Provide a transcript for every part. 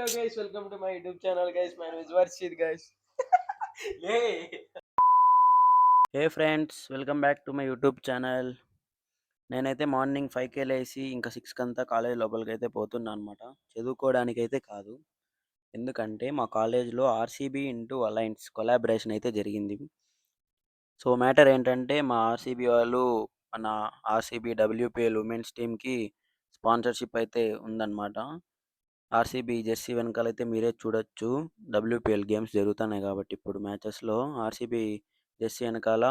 guys, welcome to my YouTube channel guys. My name is Varshit guys. Hey. Hey friends, welcome back to my YouTube channel. నేనైతే morning 5కే లేసి ఇంకా 6కి అంతా college లోపలికైతే పోతున్నా అనమాట. చదువుకోవడానికైతే కాదు. ఎందుకంటే మా కాలేజ్లో ఆర్సీబీ ఇంటూ అలయన్స్ కొలాబరేషన్ అయితే జరిగింది. సో మ్యాటర్ ఏంటంటే మా ఆర్సీబీ వాళ్ళు మన ఆర్సీబీ డబ్ల్యూపీఎల్ ఉమెన్స్ టీమ్కి స్పాన్సర్షిప్ అయితే ఉందన్నమాట. ఆర్సీబీ జెర్సీ వెనకాలైతే మీరే చూడొచ్చు. డబ్ల్యూపీఎల్ గేమ్స్ జరుగుతున్నాయి కాబట్టి ఇప్పుడు మ్యాచెస్లో ఆర్సీబీ జెర్సీ వెనకాల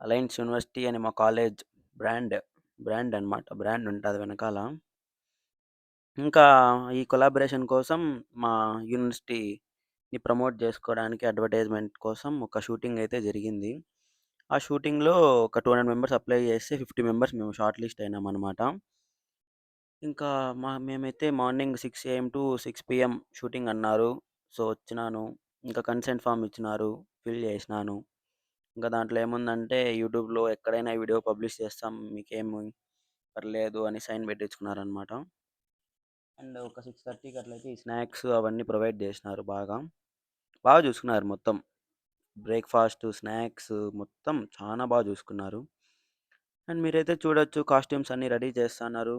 అలయన్స్ యూనివర్సిటీ అని మా కాలేజ్ బ్రాండ్ అన్నమాట. బ్రాండ్ ఉంటుంది వెనకాల. ఇంకా ఈ కొలాబరేషన్ కోసం మా యూనివర్సిటీని ప్రమోట్ చేసుకోవడానికి అడ్వర్టైజ్మెంట్ కోసం ఒక షూటింగ్ అయితే జరిగింది. ఆ షూటింగ్లో ఒక 200 మెంబర్స్ అప్లై చేస్తే 50 మెంబర్స్ మేము షార్ట్ లిస్ట్ అయినామన్నమాట. ఇంకా మేమైతే morning 6 AM to 6 PM shooting అన్నారు. సో వచ్చినాను. ఇంకా కన్సెంట్ ఫామ్ ఇచ్చినారు. ఫిల్ చేసినాను. ఇంకా దాంట్లో ఏముందంటే యూట్యూబ్లో ఎక్కడైనా వీడియో పబ్లిష్ చేస్తాం, మీకేమి పర్లేదు అని సైన్ పెట్టించుకున్నారనమాట. అండ్ ఒక 6:30కి అట్లయితే ఈ స్నాక్స్ అవన్నీ ప్రొవైడ్ చేసినారు. బాగా చూసుకున్నారు మొత్తం. బ్రేక్ఫాస్ట్, స్నాక్స్ మొత్తం చాలా బాగా చూసుకున్నారు. అండ్ మీరైతే చూడొచ్చు కాస్ట్యూమ్స్ అన్నీ రెడీ చేస్తున్నారు.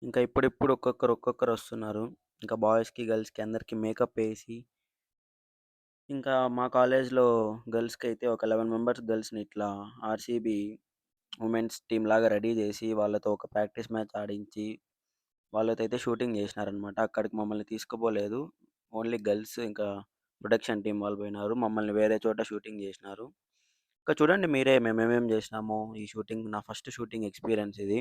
ఇంకా ఇప్పుడిప్పుడు ఒక్కొక్కరు వస్తున్నారు. ఇంకా బాయ్స్కి గర్ల్స్కి అందరికీ మేకప్ వేసి, ఇంకా మా కాలేజ్లో గర్ల్స్కి అయితే ఒక 11 మెంబర్స్ గర్ల్స్ని ఇట్లా ఆర్సీబీ ఉమెన్స్ టీమ్ లాగా రెడీ చేసి వాళ్ళతో ఒక ప్రాక్టీస్ మ్యాచ్ ఆడించి వాళ్ళతో అయితే షూటింగ్ చేసినారనమాట. అక్కడికి మమ్మల్ని తీసుకుపోలేదు. ఓన్లీ గర్ల్స్ ఇంకా ప్రొడక్షన్ టీం వాళ్ళు పోయినారు. మమ్మల్ని వేరే చోట షూటింగ్ చేసినారు. ఇంకా చూడండి మీరే మేమేమేం చేసినామో. ఈ షూటింగ్ నా ఫస్ట్ షూటింగ్ ఎక్స్పీరియన్స్ ఇది.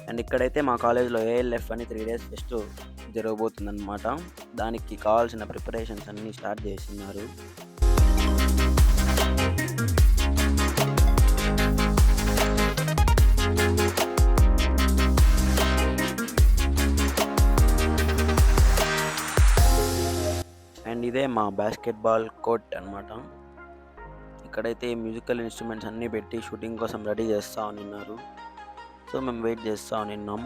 అండ్ ఇక్కడైతే మా కాలేజ్లో ఏఎల్ఎఫ్ అని 3 days ఫెస్ట్ జరగబోతుందన్నమాట. దానికి కావాల్సిన ప్రిపరేషన్స్ అన్నీ స్టార్ట్ చేస్తున్నారు. అండ్ ఇదే మా బాస్కెట్బాల్ కోర్ట్ అనమాట. ఇక్కడైతే మ్యూజికల్ ఇన్స్ట్రుమెంట్స్ అన్నీ పెట్టి షూటింగ్ కోసం రెడీ చేస్తూ ఉన్నారు. సో మేము వెయిట్ చేస్తూ ఉన్నాం.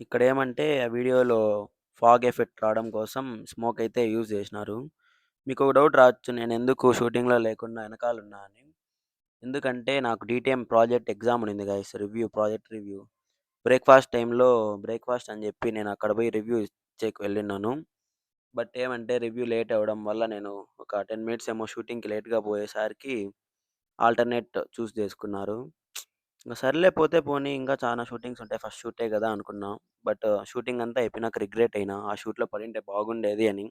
ఇక్కడ ఏమంటే ఆ వీడియోలో ఫాగ్ ఎఫెక్ట్ రావడం కోసం స్మోక్ అయితే యూజ్ చేసినారు. మీకు ఒక డౌట్ రావచ్చు, నేను ఎందుకు షూటింగ్లో లేకుండా వెనకాల ఉన్నా అని. ఎందుకంటే నాకు DTM ప్రాజెక్ట్ ఎగ్జామ్ ఉంది గైస్, ప్రాజెక్ట్ రివ్యూ. బ్రేక్ఫాస్ట్ టైంలో బ్రేక్ఫాస్ట్ అని చెప్పి నేను అక్కడ పోయి రివ్యూ ఇచ్చేకి వెళ్ళినాను. బట్ ఏమంటే రివ్యూ లేట్ అవ్వడం వల్ల నేను ఒక 10 మినిట్స్ ఏమో షూటింగ్కి లేట్గా పోయేసరికి ఆల్టర్నేట్ చూస్ చేసుకున్నారు. ఇంక సర్లే పోతే పోనీ, ఇంకా చాలా షూటింగ్స్ ఉంటాయి, ఫస్ట్ షూటే కదా అనుకున్నా. బట్ షూటింగ్ అంతా అయిపోయినాక రిగ్రెట్ అయినా, ఆ షూట్లో పడింటే బాగుండేది అని.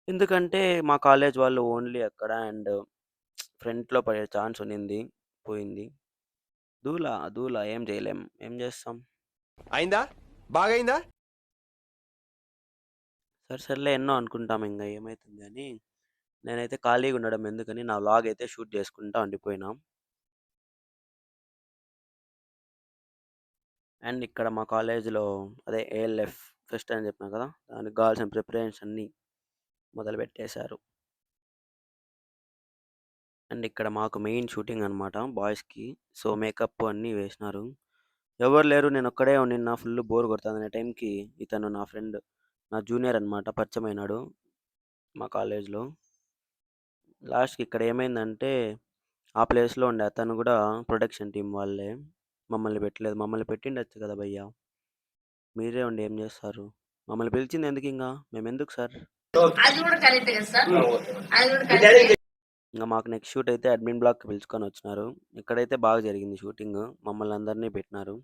ఎందుకంటే మా కాలేజ్ వాళ్ళు ఓన్లీ అక్కడ అండ్ ఫ్రంట్‌లో పడే ఛాన్స్ ఉన్నింది. పోయింది. దూల ఏం చేయలేం. ఏం చేస్తాం? అయిందా? బాగైందా? సర్లే ఎన్నో అనుకుంటాం, ఇంగ ఏమైతుంది అని. నేనైతే ఖాళీగా ఉండడం ఎందుకని నా వ్లాగ్ అయితే షూట్ చేసుకుంటా ఉండిపోయినా. అండ్ ఇక్కడ మా కాలేజ్‌లో అదే ఏఎల్ఎఫ్ ఫెస్ట్ అని చెప్పినా కదా! దానికి కావాల్సిన ప్రిపరేషన్స్ అన్నీ మొదలుపెట్టేశారు. అండ్ ఇక్కడ మాకు మెయిన్ షూటింగ్ అనమాట బాయ్స్‌కి. సో మేకప్ అన్నీ వేసినారు. ఎవరు లేరు, నేనొక్కడే ఉండిన్నా. ఫుల్ బోర్ కొడతాందనే టైంకి ఇతను నా ఫ్రెండ్, నా జూనియర్ అనమాట, పరిచయమైనాడు మా కాలేజ్‌లో. లాస్ట్‌కి ఇక్కడ ఏమైందంటే ఆ ప్లేస్‌లో ఉండే అతను కూడా ప్రొడక్షన్ టీమ్ వాళ్ళే. మమ్మల్ని పెట్టలేదు. మమ్మల్ని పెట్టిండొచ్చు కదా భయ్యా! మీరే ఉండి ఏం చేస్తారు? మమ్మల్ని పిలిచింది ఎందుకింగా? మేమెందుకు సార్? అది కూడా కరెక్ట్ కదా సార్, అది కూడా కరెక్ట్. ఇంక మాకు నెక్స్ట్ షూట్ అయితే అడ్మిన్ బ్లాక్‌కి పిలుచుకొని వచ్చినారు. ఇక్కడైతే బాగా జరిగింది షూటింగు. మమ్మల్ని అందరినీ పెట్టినారు.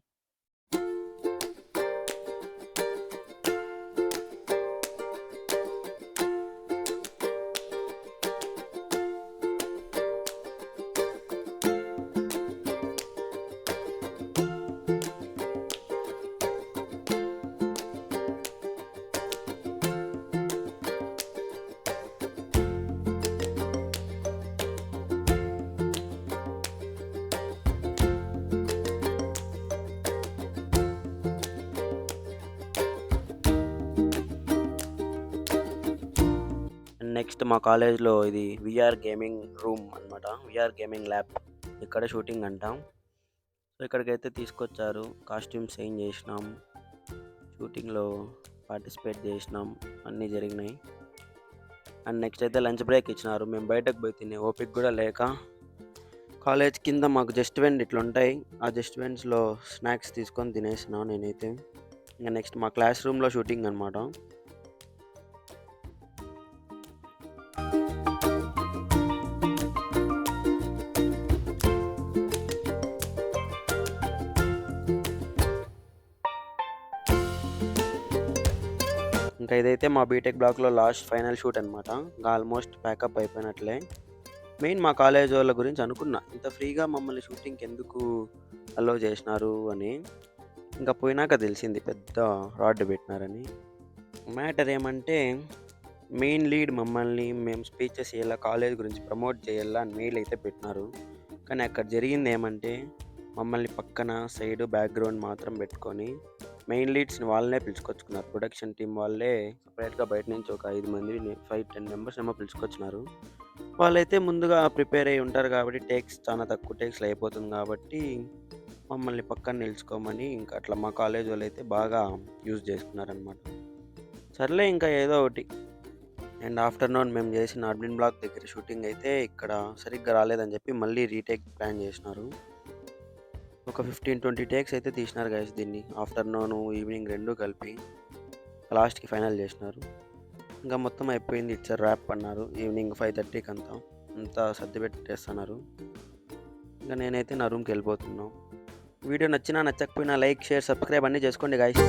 అండ్ నెక్స్ట్ మా కాలేజ్‌లో ఇది వీఆర్ గేమింగ్ రూమ్ అనమాట. VR gaming lab. ఇక్కడ షూటింగ్ అంట. సో, ఇక్కడికైతే తీసుకొచ్చారు. కాస్ట్యూమ్స్ చేంజ్ చేసినాం. షూటింగ్‌లో పార్టిసిపేట్ చేసినాం. అన్నీ జరిగినాయి. అండ్ నెక్స్ట్ అయితే లంచ్ బ్రేక్ ఇచ్చినారు. మేము బయటకు పోయి తినే ఓపిక కూడా లేక కాలేజ్ కింద మాకు జస్ట్ వెంట్ ఇట్లుంటాయి. ఆ జస్ట్ వెంట్స్‌లో స్నాక్స్ తీసుకొని తినేసినా నేనైతే. ఇంక నెక్స్ట్ మా క్లాస్ రూమ్‌లో షూటింగ్ అనమాట. ఇంకా ఇదైతే మా బీటెక్ బ్లాక్‌లో లాస్ట్ ఫైనల్ షూట్ అనమాట. ఇంకా ఆల్మోస్ట్ ప్యాకప్ అయిపోయినట్లే. మెయిన్ మా కాలేజ్ వాళ్ళ గురించి అనుకున్నా. ఇంత ఫ్రీగా మమ్మల్ని షూటింగ్‌కి ఎందుకు అలో చేసినారు అని. ఇంకా పోయినాక తెలిసింది పెద్ద రాడ్ పెట్టినారని. మ్యాటర్ ఏమంటే మెయిన్ లీడ్ మమ్మల్ని మేము స్పీచెస్ ఇయ్యాల, కాలేజ్ గురించి ప్రమోట్ చేయాలా అని మెయిల్ అయితే పెట్టినారు. కానీ అక్కడ జరిగింది ఏమంటే మమ్మల్ని పక్కన సైడ్ బ్యాక్‌గ్రౌండ్ మాత్రం పెట్టుకొని మెయిన్ లీడ్స్‌ని వాళ్ళనే పిలుచుకొచ్చుకున్నారు. ప్రొడక్షన్ టీమ్ వాళ్ళే సెపరేట్‌గా బయట నుంచి ఒక 5 మందిని 5, 10 మెంబర్స్ ఏమో పిలుచుకొచ్చినారు. వాళ్ళైతే ముందుగా ప్రిపేర్ అయ్యి ఉంటారు కాబట్టి టేక్స్ చాలా తక్కువ టేక్స్‌లో అయిపోతుంది కాబట్టి మమ్మల్ని పక్కన నిలుచుకోమని ఇంకా అట్లా మా కాలేజ్ వాళ్ళైతే బాగా యూజ్ చేసుకున్నారనమాట. సర్లే ఇంకా ఏదో ఒకటి. అండ్ ఆఫ్టర్‌నూన్ మేము చేసిన అడ్మిన్ బ్లాక్ దగ్గర షూటింగ్ అయితే ఇక్కడ సరిగ్గా రాలేదని చెప్పి మళ్ళీ రీటేక్ ప్లాన్ చేసినారు. ఒక 15, 20 టేక్స్ అయితే తీసినారు గైస్ దీన్ని. ఆఫ్టర్‌నూను, ఈవినింగ్ 2 కలిపి లాస్ట్‌కి ఫైనల్ చేసినారు. ఇంకా మొత్తం అయిపోయింది. ఇట్స్ ఎ ర్యాప్ అన్నారు. ఈవినింగ్ 5:30కి అంతా సర్ది పెట్టేస్తున్నారు. ఇంకా నేనైతే నా రూమ్‌కి వెళ్ళిపోతున్నా. వీడియో నచ్చినా నచ్చకపోయినా లైక్, షేర్, సబ్స్క్రైబ్ అన్నీ చేసుకోండి గైస్.